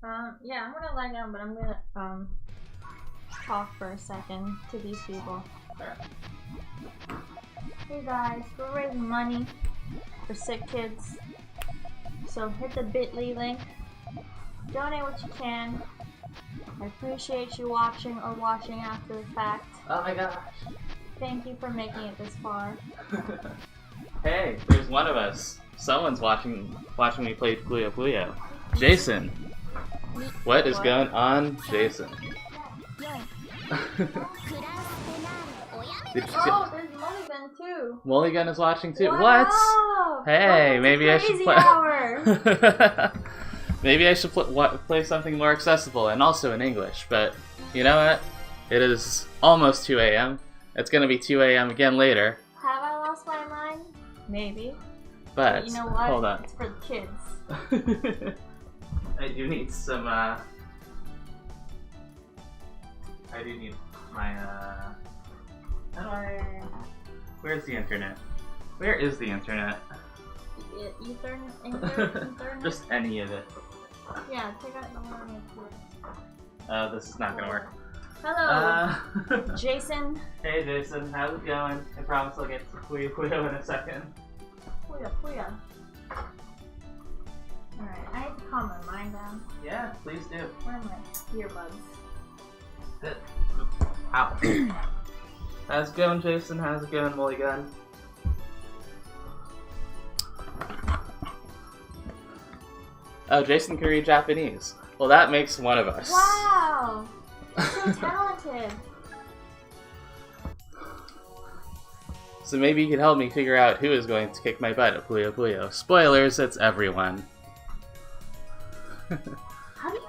Yeah, I'm gonna lie down, but I'm gonna, talk for a second to these people. Hey guys, we're raising money for sick kids. So hit the bit.ly link. Donate what you can. I appreciate you watching or watching after the fact. Oh my gosh. Thank you for making it this far. Hey, there's one of us. Someone's watching me play Puyo Puyo. Jason. What is going on, Jason? Did you see? Oh, there's Mulligan too. Mulligan is watching too. Wow. What? Hey, maybe I should play. Hour. Maybe I should play something more accessible and also in English. But you know what? It is almost 2 a.m. It's gonna be 2 a.m. again later. Have I lost my mind? Maybe. But you know what? hold on. It's for the kids. I do need some. I do need my. How do I? Where's the internet? Where is the internet? Ethernet? Just any of it. Yeah, take out the one. This is not gonna work. Hello, Jason. Hey Jason, how's it going? I promise I'll get to Puyo Puyo in a second. Puyo Puyo. Alright, I need to calm my mind down. Yeah, please do. Where are my earbuds? Good. Ow. How's it going, Jason? How's it going, Mulligan? Oh, Jason can read Japanese. Well, that makes one of us. Wow! So talented! So maybe you could help me figure out who is going to kick my butt at Puyo Puyo. Spoilers, it's everyone. How do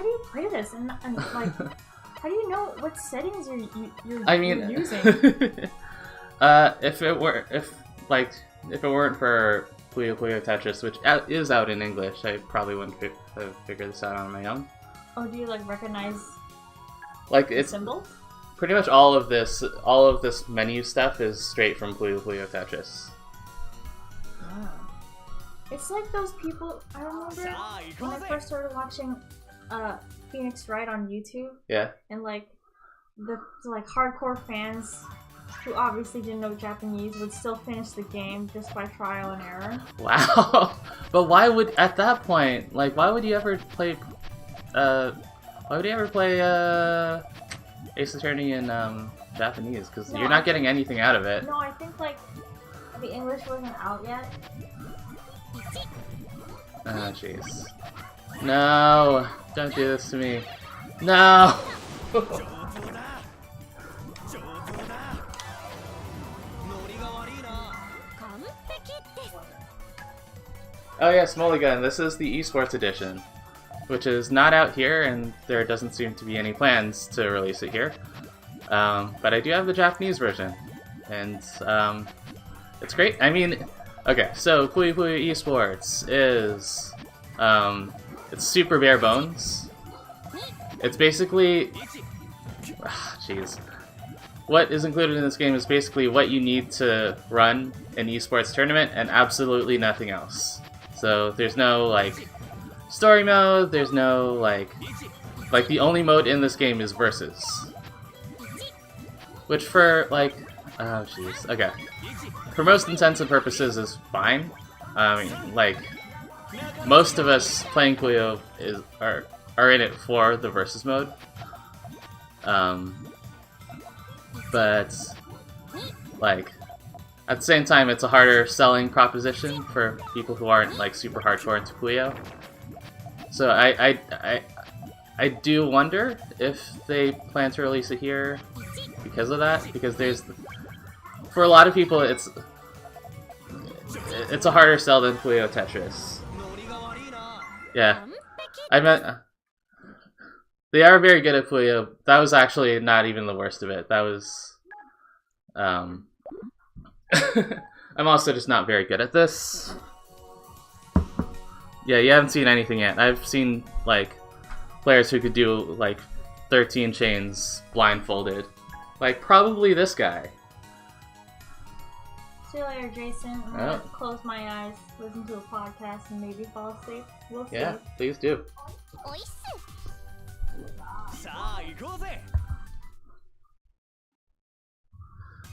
you play this? And like, how do you know what settings you're using? If it weren't for Puyo Puyo Tetris, which is out in English, I probably wouldn't have figured this out on my own. Oh, do you like recognize it's symbols? Pretty much all of this menu stuff is straight from Puyo Puyo Tetris. Oh. It's like those people. I remember when I first started watching Phoenix Wright on YouTube. Yeah. And like the hardcore fans who obviously didn't know Japanese would still finish the game just by trial and error. Wow. But why would at that point, like, why would you ever play Ace Attorney in Japanese? Because you're not getting anything out of it. No, I think like the English wasn't out yet. Oh jeez. No! Don't do this to me. No! Oh yes, Mulligan, this is the eSports edition, which is not out here, and there doesn't seem to be any plans to release it here. But I do have the Japanese version, and it's great. I mean, okay, so Puyo Puyo eSports is it's super bare bones. It's basically, jeez. What is included in this game is basically what you need to run an esports tournament and absolutely nothing else. So there's no like story mode, there's no like the only mode in this game is versus. Which for like, oh jeez, okay. For most intents and purposes is fine. I mean, like, most of us playing Puyo are in it for the versus mode. But like at the same time, it's a harder selling proposition for people who aren't like super hardcore into Puyo. So I do wonder if they plan to release it here because of that. Because for a lot of people, it's a harder sell than Puyo Tetris. Yeah, I meant they are very good at Puyo. That was actually not even the worst of it. That was I'm also just not very good at this. Yeah, you haven't seen anything yet. I've seen like players who could do like 13 chains blindfolded. Like probably this guy. See you later, Jason. I'm gonna close my eyes, listen to a podcast, and maybe fall asleep. We'll see. Yeah, please do.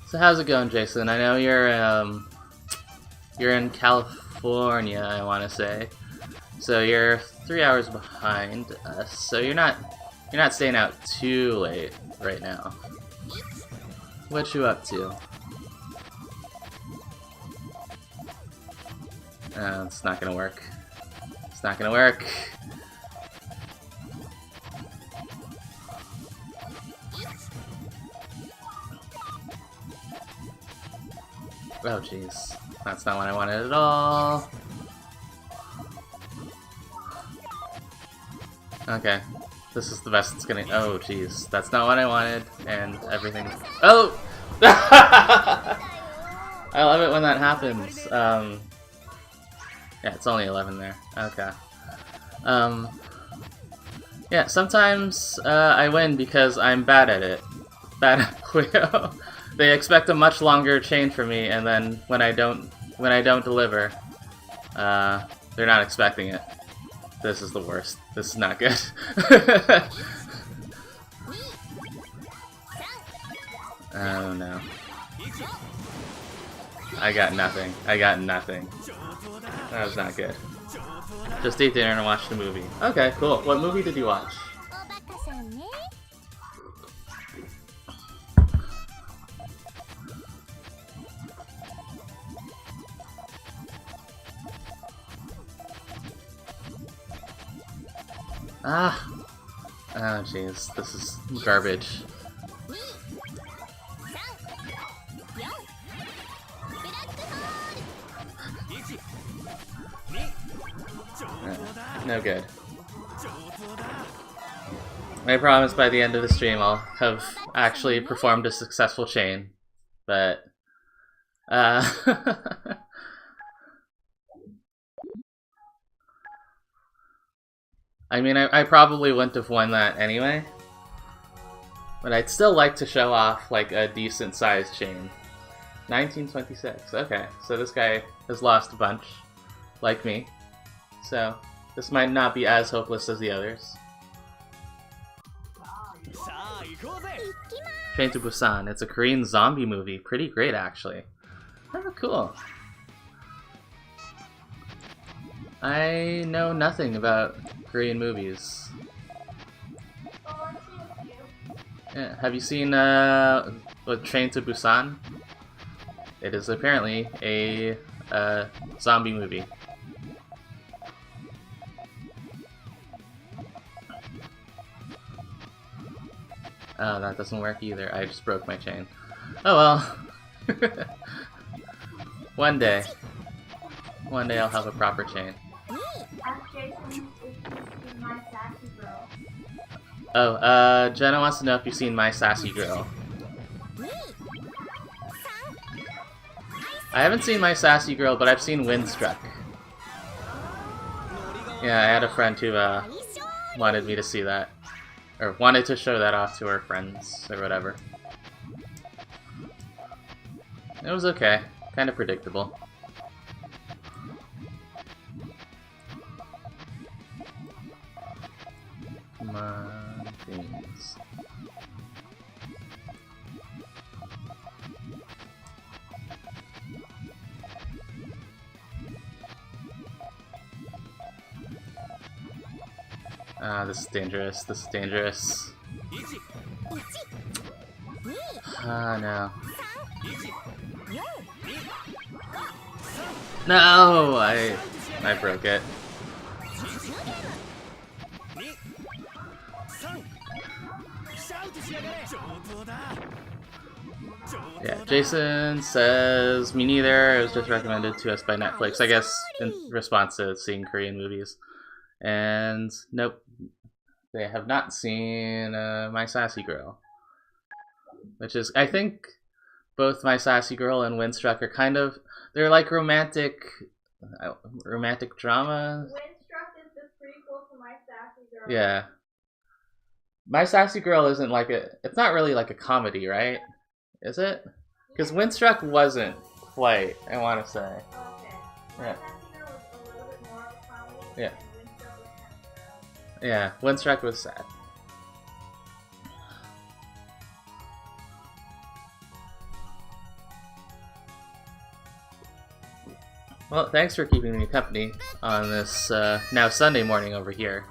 So how's it going, Jason? I know you're in California, I want to say. So you're 3 hours behind us. So you're not staying out too late right now. What you up to? It's not gonna work. It's not gonna work. Oh jeez, that's not what I wanted at all. Okay, this is the best it's gonna. Oh jeez, that's not what I wanted, and everything. Oh! I love it when that happens. Yeah, it's only 11 there. Okay. Yeah, sometimes I win because I'm bad at it. Bad at Puyo. They expect a much longer chain from me, and then when I don't deliver, they're not expecting it. This is the worst. This is not good. Oh no. I got nothing. I got nothing. That was not good. Just ate dinner and watched a movie. Okay, cool. What movie did you watch? Ah! Oh jeez, this is garbage. No good. I promise by the end of the stream I'll have actually performed a successful chain, but I mean, I probably wouldn't have won that anyway, but I'd still like to show off like a decent sized chain. 1926, okay, so this guy has lost a bunch, like me, so this might not be as hopeless as the others. Train to Busan, it's a Korean zombie movie, pretty great actually. Oh, cool. I know nothing about Korean movies. Yeah, have you seen Train to Busan? It is apparently a zombie movie. Oh, that doesn't work either. I just broke my chain. Oh well. One day I'll have a proper chain. Ask Jason if you've seen My Sassy Girl. Oh, Jenna wants to know if you've seen My Sassy Girl. I haven't seen My Sassy Girl, but I've seen Windstruck. Yeah, I had a friend who wanted me to see that. Or wanted to show that off to her friends, or whatever. It was okay. Kind of predictable. Come on, things. Ah, this is dangerous. This is dangerous. Ah, no. No! I broke it. Yeah, Jason says, me neither, it was just recommended to us by Netflix, I guess in response to seeing Korean movies. And nope, they have not seen My Sassy Girl. Which is, I think, both My Sassy Girl and Windstruck are kind of, they're like romantic drama. Windstruck is the prequel to My Sassy Girl. Yeah. My Sassy Girl isn't like it's not really like a comedy, right? Is it? Because Windstruck wasn't quite, I want to say. Okay. My Yeah. Sassy Girl was a little bit more of a comedy. Yeah. And Windstruck was kind of Yeah, Windstruck was sad. Well, thanks for keeping me company on this now Sunday morning over here.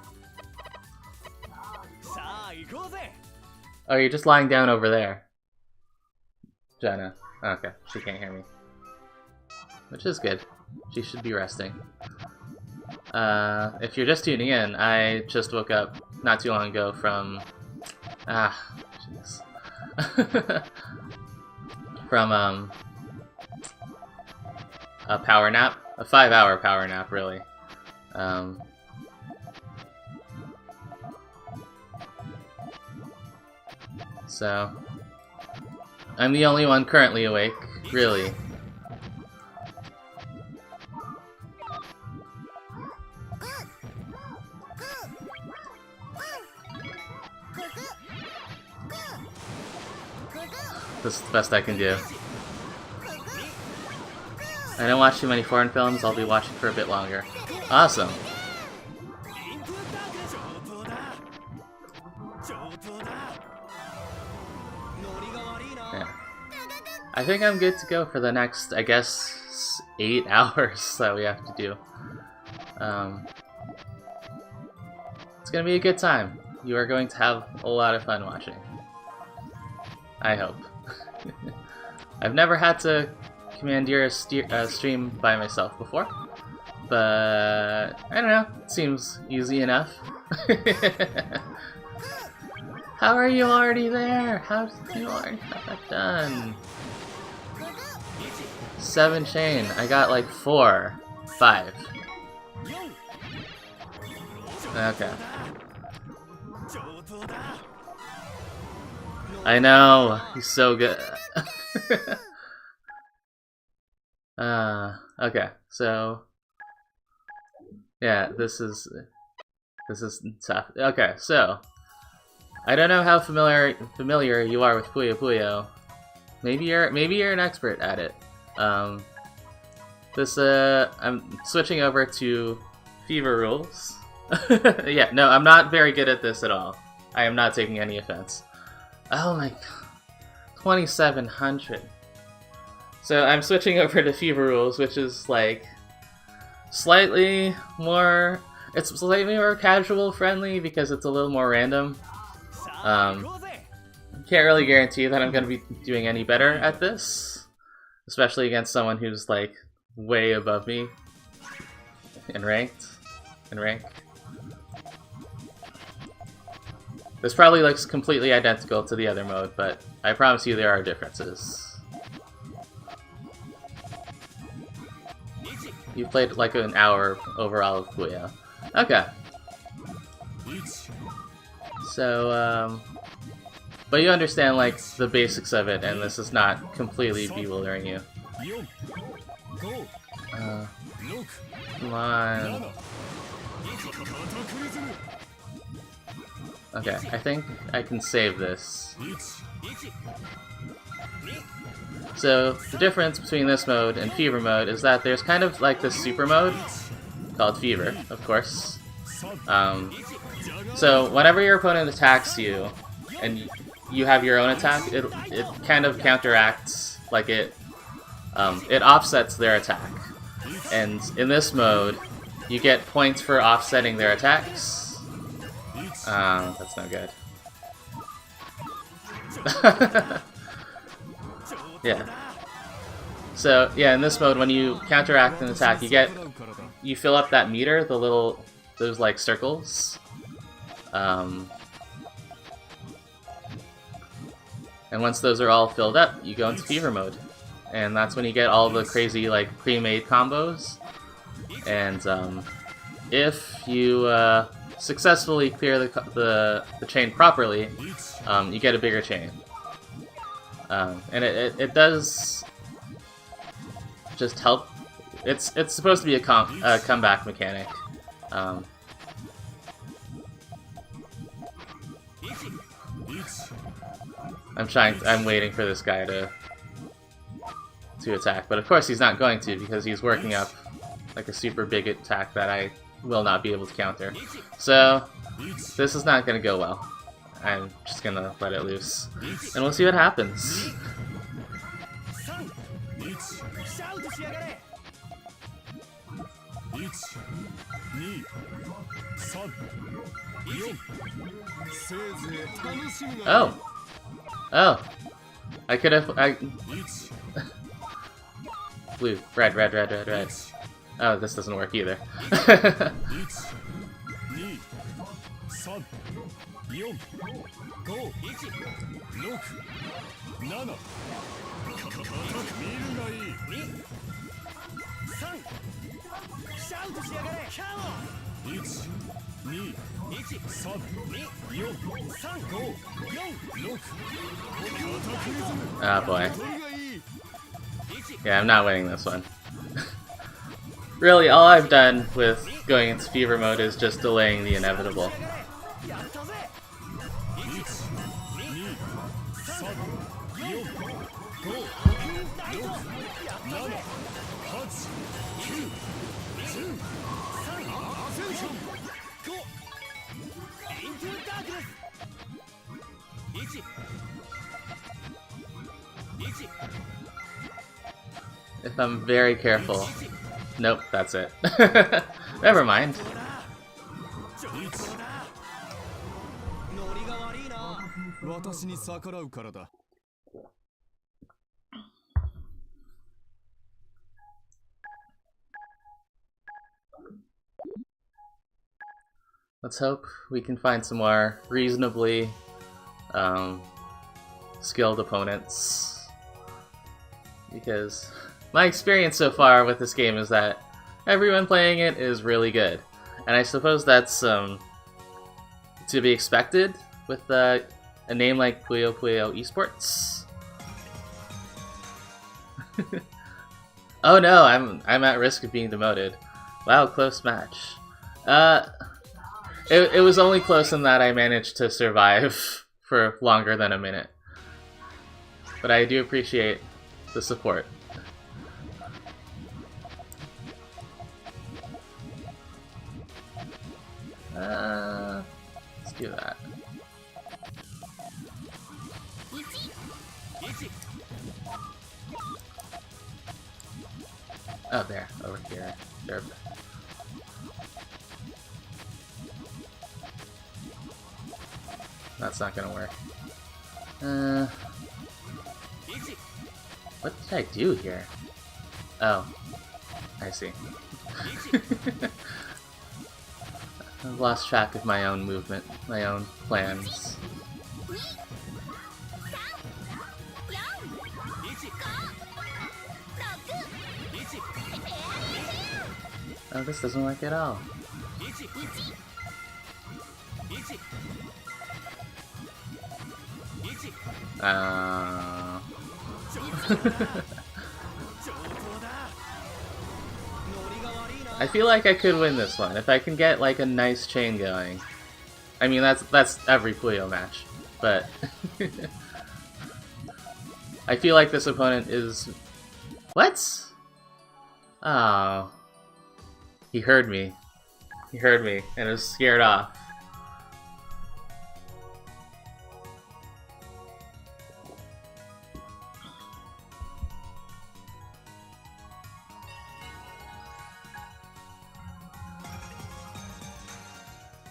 Oh, you're just lying down over there. Jenna. Okay, she can't hear me. Which is good. She should be resting. If you're just tuning in, I just woke up not too long ago from... jeez. From, a power nap. A 5-hour power nap, really. So... I'm the only one currently awake, really. This is the best I can do. I don't watch too many foreign films, I'll be watching for a bit longer. Awesome! Yeah. I think I'm good to go for the next, I guess, 8 hours that we have to do. It's gonna be a good time. You are going to have a lot of fun watching. I hope. I've never had to commandeer a stream by myself before, but I don't know, it seems easy enough. How are you already there? How did you already have that done? 7 chain, I got like 4, 5. Okay. I know, he's so good. Okay, so yeah, this is tough. Okay, so I don't know how familiar you are with Puyo Puyo. Maybe you're an expert at it. I'm switching over to Fever Rules. Yeah, no, I'm not very good at this at all. I am not taking any offense. Oh my god. 2700. So I'm switching over to Fever Rules, which is like slightly more casual friendly because it's a little more random. Can't really guarantee that I'm gonna be doing any better at this, especially against someone who's like way above me in rank. This probably looks completely identical to the other mode, but I promise you there are differences. You played like an hour overall of Puyo. Okay. So, but you understand like the basics of it, and this is not completely bewildering you. Come on. Okay, I think I can save this. So, the difference between this mode and Fever mode is that there's kind of like this super mode, called Fever, of course. So, whenever your opponent attacks you, and you have your own attack, it kind of counteracts, like it offsets their attack. And in this mode, you get points for offsetting their attacks. That's no good. Yeah. So, yeah, in this mode, when you counteract an attack, you fill up that meter, those like circles. And once those are all filled up, you go into Fever mode. And that's when you get all the crazy, like, pre-made combos. And, if you, successfully clear the chain properly, you get a bigger chain. And it does just help. It's supposed to be a comeback mechanic. I'm waiting for this guy to attack, but of course he's not going to because he's working up like a super big attack that I will not be able to counter. So This is not gonna go well. I'm just gonna let it loose. And we'll see what happens. Oh! Oh! I could have... Blue. Red, red, red, red, red. Oh, this doesn't work either. Ah, boy. Yeah, I'm not winning this one. Really, all I've done with going into fever mode is just delaying the inevitable. If I'm very careful. Nope, that's it. Never mind. Let's hope we can find some more reasonably skilled opponents. Because my experience so far with this game is that everyone playing it is really good. And I suppose that's to be expected with a name like Puyo Puyo eSports. Oh no, I'm at risk of being demoted. Wow, close match. It was only close in that I managed to survive for longer than a minute. But I do appreciate the support. Let's do that. Oh, there, over here. There. That's not gonna work. What did I do here? Oh, I see. I've lost track of my own movement, my own plans. Oh, this doesn't work at all. I feel like I could win this one if I can get like a nice chain going. I mean that's every Puyo match, but I feel like this opponent is what? Oh, he heard me. He heard me and was scared off.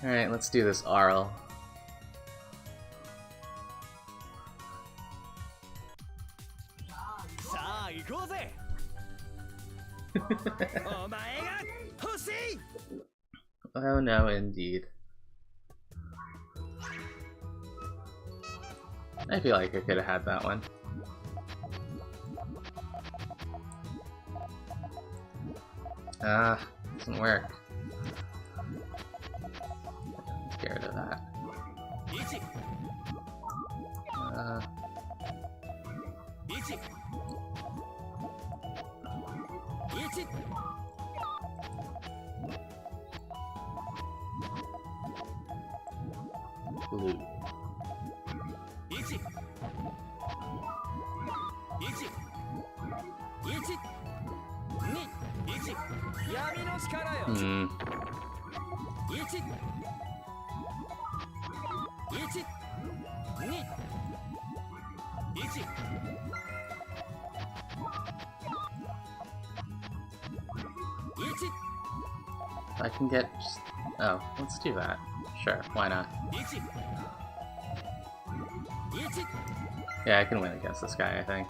Alright, let's do this Arl. Oh no, indeed. I feel like I could have had that one. Ah, doesn't work. I'm scared of that. Blue. I can get just... Oh, let's do that. Sure, why not? Yeah, I can win against this guy, I think.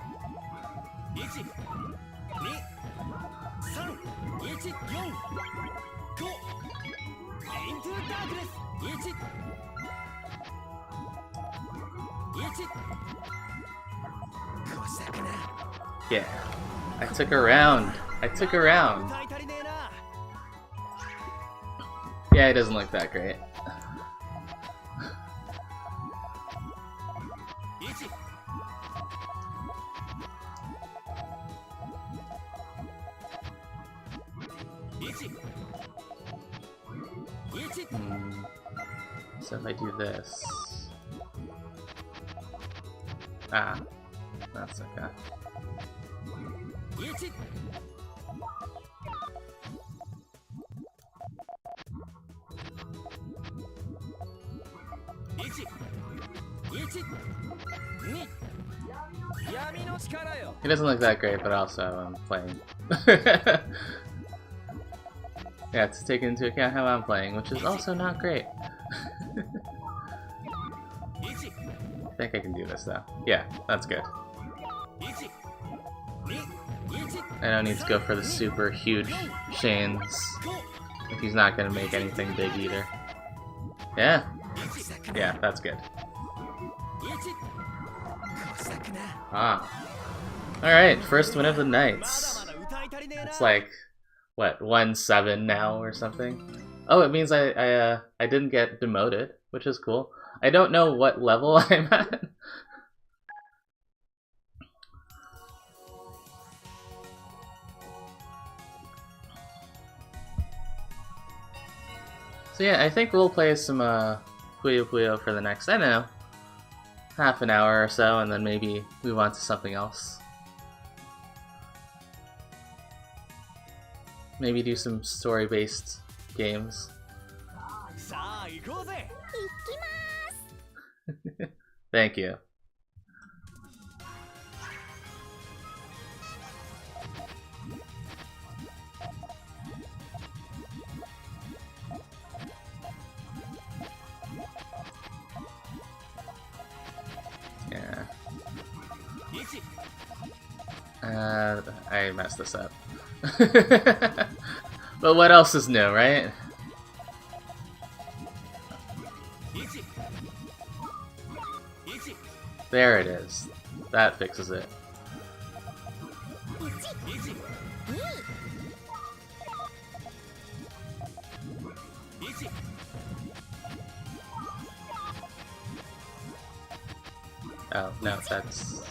Yeah, I took a round. I took a round. Yeah, it doesn't look that great. So if I do this... Ah, that's okay. He doesn't look that great, but also I'm playing. Yeah, to take into account how I'm playing, which is also not great. I think I can do this though. Yeah, that's good. I don't need to go for the super huge chains if he's not going to make anything big either. Yeah? Yeah, that's good. Ah. Alright, first win of the nights. It's like, what, 1-7 now or something? Oh, it means I didn't get demoted, which is cool. I don't know what level I'm at. So yeah, I think we'll play some Puyo Puyo for the next, I don't know, half an hour or so, and then maybe move on to something else. Maybe do some story-based games. Thank you. Yeah. I messed this up. But what else is new, right? There it is. That fixes it. Oh, no, that's...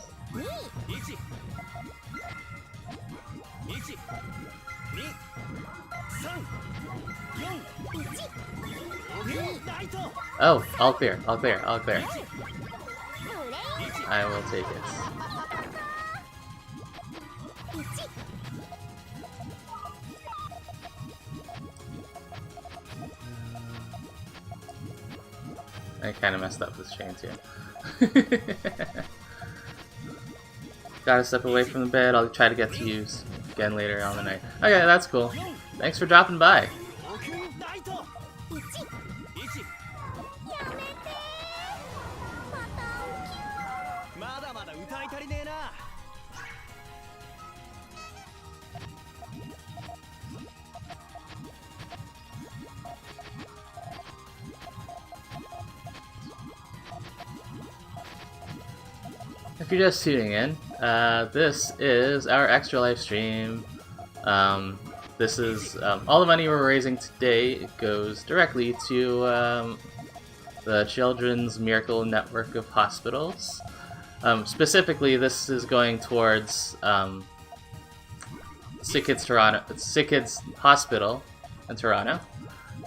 Oh, all clear, all clear, all clear. I will take it. I kind of messed up this chain too. Gotta step away from the bed. I'll try to get to you again later on the night. Okay, that's cool. Thanks for dropping by. If you're just tuning in, this is our extra live stream. This is all the money we're raising today goes directly to the Children's Miracle Network of Hospitals. Specifically, this is going towards Sick Kids Hospital in Toronto.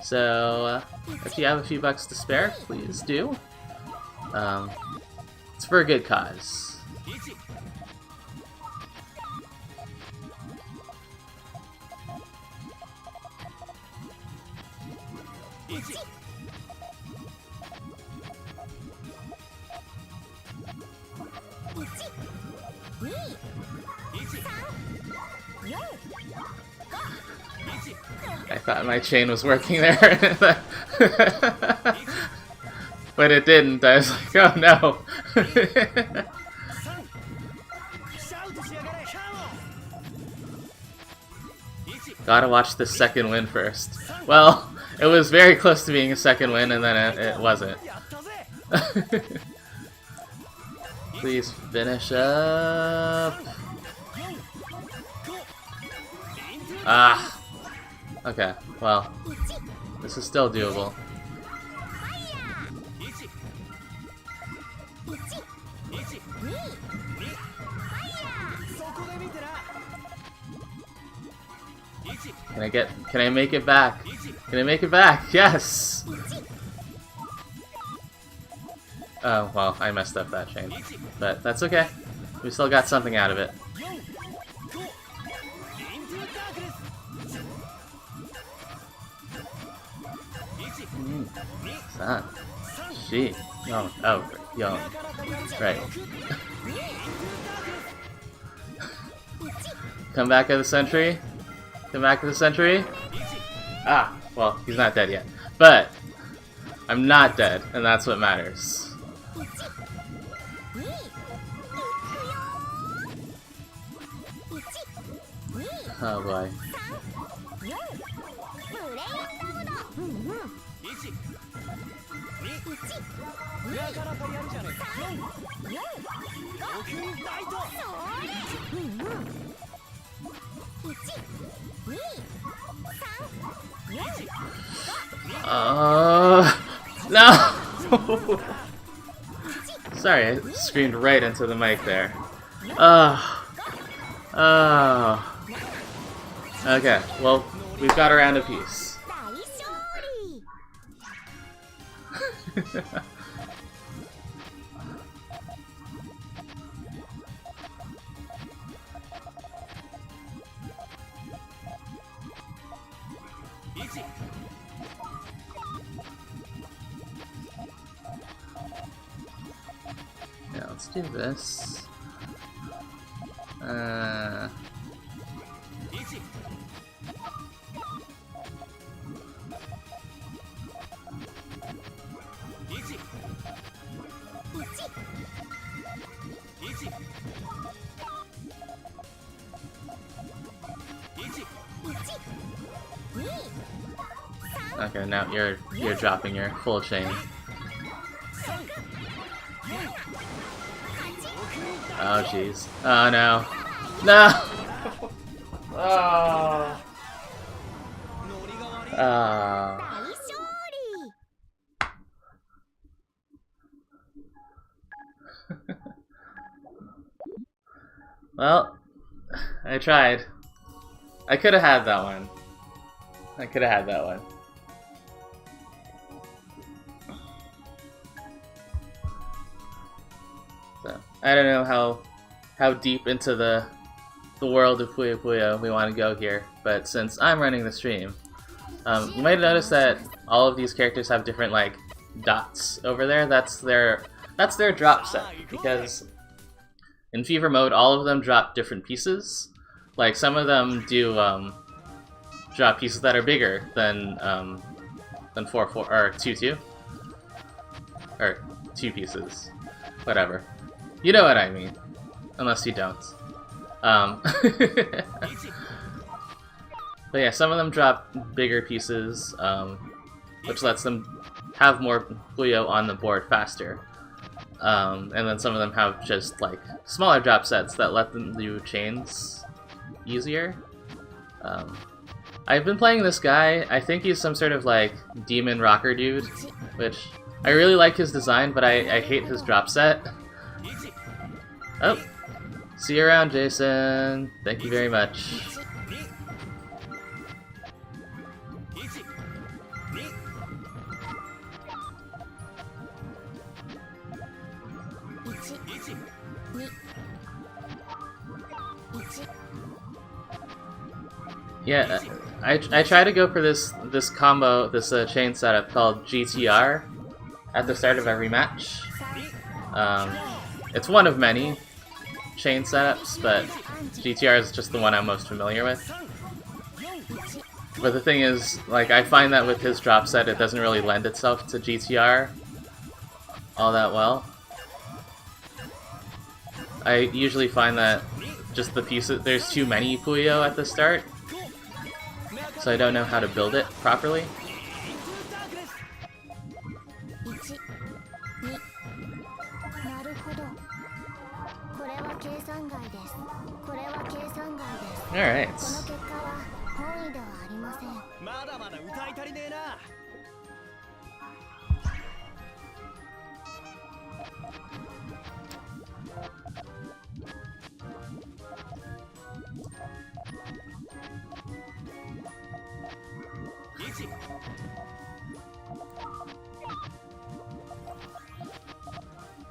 So if you have a few bucks to spare, please do. It's for a good cause. thought my chain was working there. When it didn't, I was like, oh no. Gotta watch the second win first. Well, it was very close to being a second win, and then it wasn't. Please finish up. Ah. Okay, well, this is still doable. Can I make it back? Can I make it back? Yes! Oh, well, I messed up that chain. But that's okay. We still got something out of it. 3、4、4、oh, 4. Right. Come back at the century. Come back to the century. Ah, well, he's not dead yet. But I'm not dead, and that's what matters. Oh boy. No! Sorry, I screamed right into the mic there. Okay, well, we've got a round apiece. Yeah, let's do this. Okay, now you're dropping your full chain. Oh jeez. Oh no. No! Oh. Oh. Well, I tried. I could have had that one. I could have had that one. So, I don't know how deep into the world of Puyo Puyo we want to go here, but since I'm running the stream, you might notice that all of these characters have different like dots over there. That's their drop set, because in Fever mode all of them drop different pieces. Like some of them do drop pieces that are bigger than 4-4 or 2-2 or 2 pieces, whatever. You know what I mean, unless you don't. But yeah, some of them drop bigger pieces, which lets them have more Puyo on the board faster. And then some of them have just like smaller drop sets that let them do chains easier. I've been playing this guy. I think he's some sort of like demon rocker dude, which I really like his design, but I hate his drop set. Oh, see you around, Jason. Thank you very much. Yeah, I try to go for this combo, this chain setup called GTR at the start of every match. It's one of many chain setups, but GTR is just the one I'm most familiar with. But the thing is, like, I find that with his drop set, it doesn't really lend itself to GTR all that well. I usually find that just the pieces, there's too many Puyo at the start, so I don't know how to build it properly. Alright.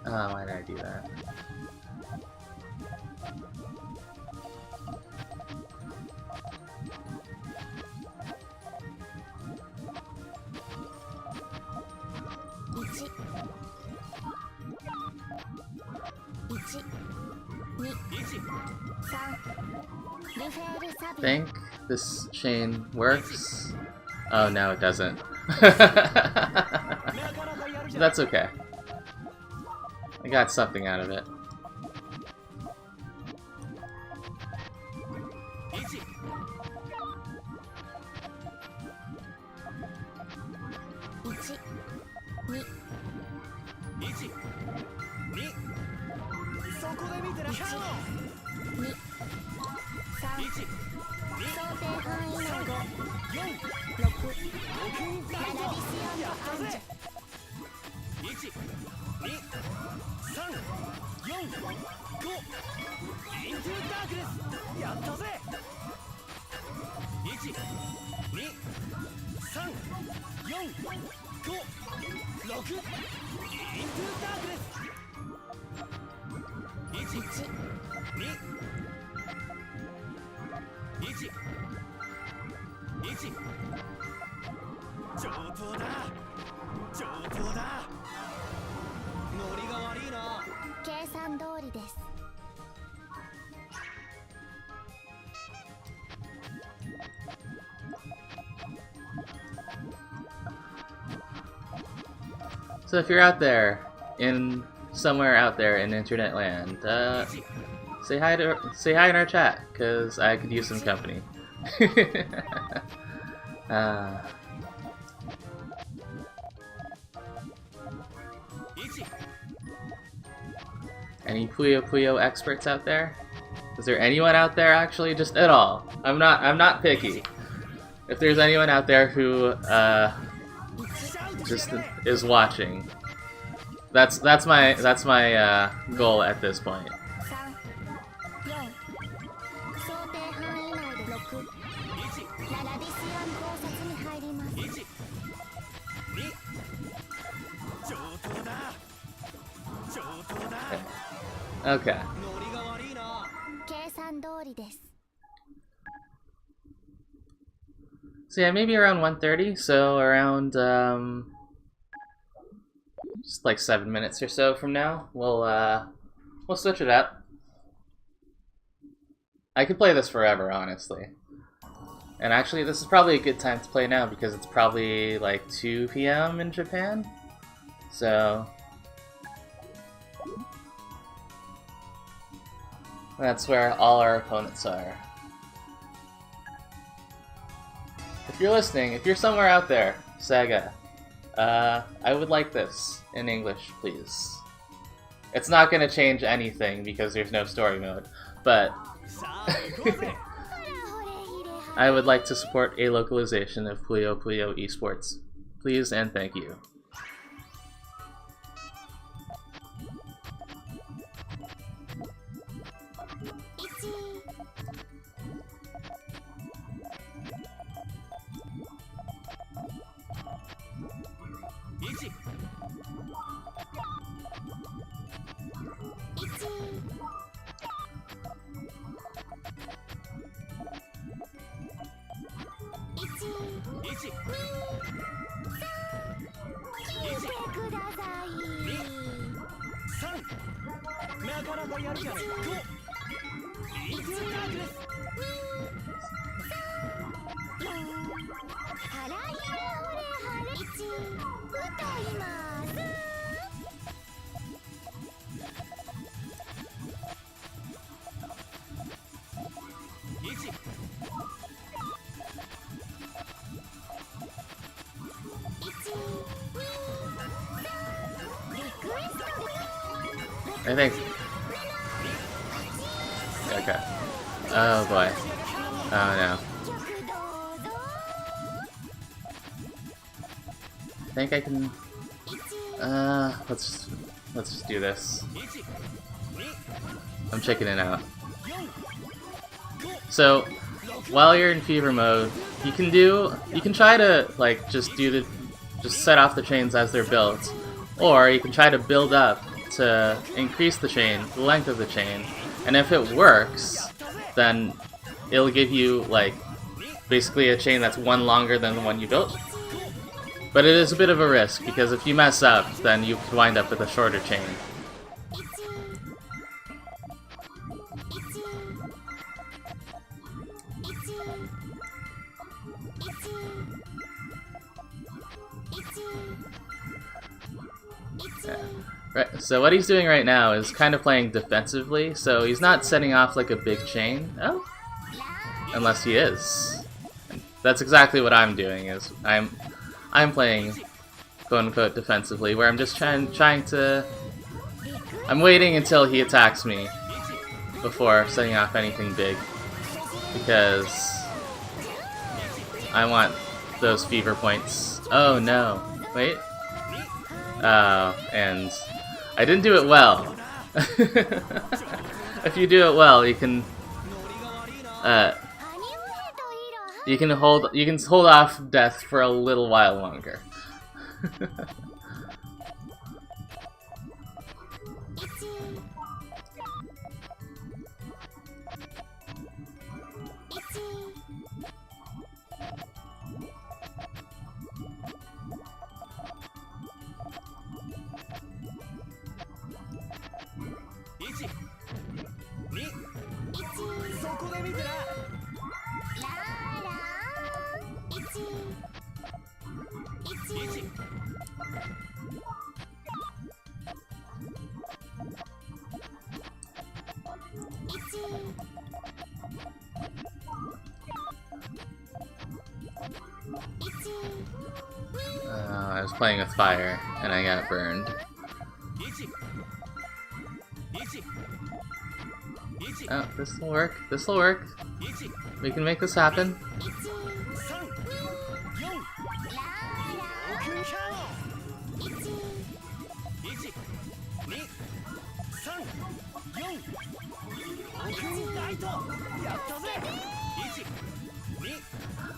Oh, why did I do that? I think this chain works. Oh, no, it doesn't. That's okay. I got something out of it. So if you're out there, somewhere out there in internet land, say hi in our chat, cause I could use some company. Any Puyo Puyo experts out there? Is there anyone out there actually, just at all? I'm not picky. If there's anyone out there who just is watching, that's my goal at this point. Okay. So yeah, maybe around 1:30, so around just like 7 minutes or so from now, we'll switch it up. I could play this forever, honestly. And actually, this is probably a good time to play now because it's probably like 2 p.m. in Japan. So that's where all our opponents are. If you're listening, if you're somewhere out there, Sega, I would like this in English, please. It's not going to change anything because there's no story mode, but I would like to support a localization of Puyo Puyo eSports. Please and thank you. I think. Okay. Oh boy. Oh no. I think I can. Let's just do this. I'm checking it out. So, while you're in fever mode, you can try to like just set off the chains as they're built, or you can try to build up to increase the length of the chain, and if it works, then it'll give you like basically a chain that's one longer than the one you built. But it is a bit of a risk, because if you mess up, then you could wind up with a shorter chain. Yeah. Right, so what he's doing right now is kind of playing defensively, so he's not setting off like a big chain. Oh, unless he is. That's exactly what I'm doing. Is I'm playing quote-unquote defensively, where I'm just trying to. I'm waiting until he attacks me before setting off anything big, because I want those fever points. Oh no! Wait. And I didn't do it well. If you do it well, you can hold off death for a little while longer. I was playing with fire and I got burned. Oh, this'll work. This'll work. We can make this happen.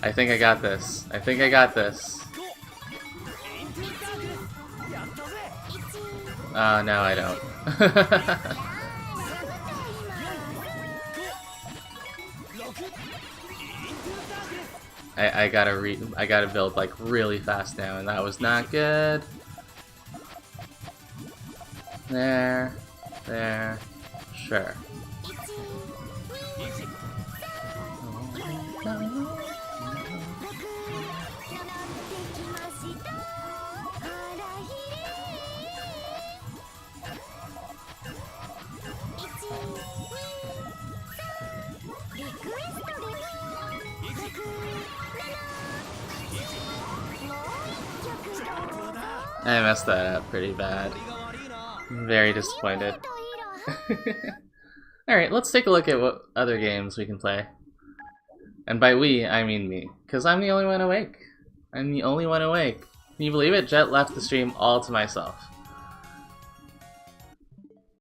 I think I got this. I think I got this. No, I don't. I gotta build like really fast now, and that was not good. There, sure. I messed that up pretty bad. I'm very disappointed. Alright, let's take a look at what other games we can play. And by we, I mean me. Because I'm the only one awake. I'm the only one awake. Can you believe it? Jet left the stream all to myself.